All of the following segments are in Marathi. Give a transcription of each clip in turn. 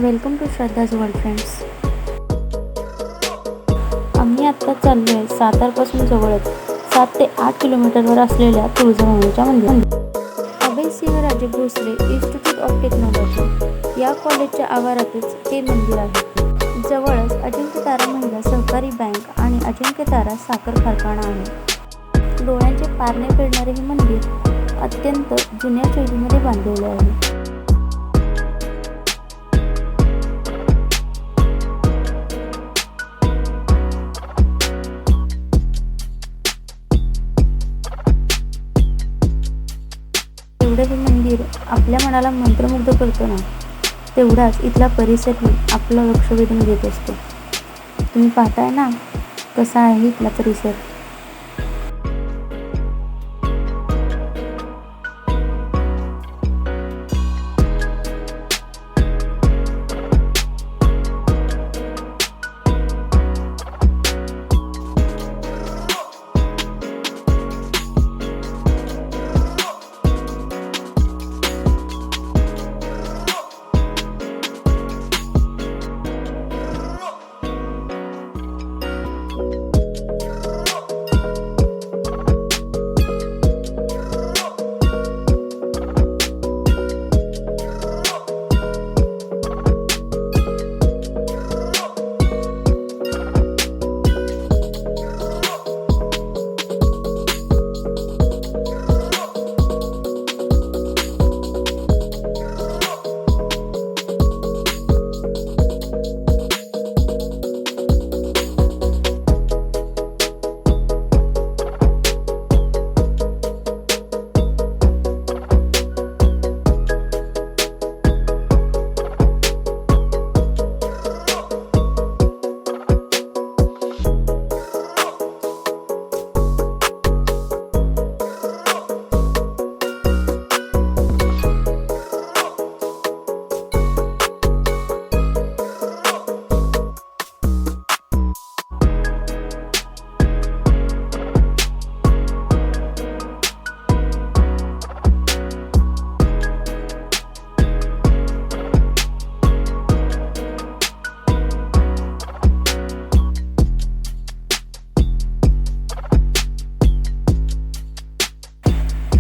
Welcome to Shraddha's world friends. आम्ही आत्ता चाललो आहे सातारपासून जवळच 7 ते 8 किलोमीटरवर असलेल्या तुळजाभवानीच्या मंदिरात. अभयसिंहराजे भोसले इन्स्टिट्यूट ऑफ टेक्नॉलॉजी या कॉलेजच्या आवारातच हे मंदिर आहे. जवळच अजिंक्यतारा महिला सहकारी बँक आणि अजिंक्यतारा साखर कारखाना आहे. डोळ्यांचे पारणे फेडणारे हे मंदिर अत्यंत जुन्या शैलीमध्ये बांधलेले आहे. एवढं हे मंदिर आपल्या मनाला मंत्रमुग्ध करतो ना, तेवढाच इथला परिसरही आपलं लक्ष वेधून घेत असतो. तुम्ही पाहताय ना कसा आहे इथला परिसर.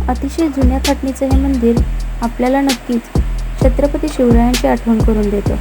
अतिशय जुन्या थाटणीचं हे मंदिर आपल्याला नक्कीच छत्रपती शिवरायांची आठवण करून देतं.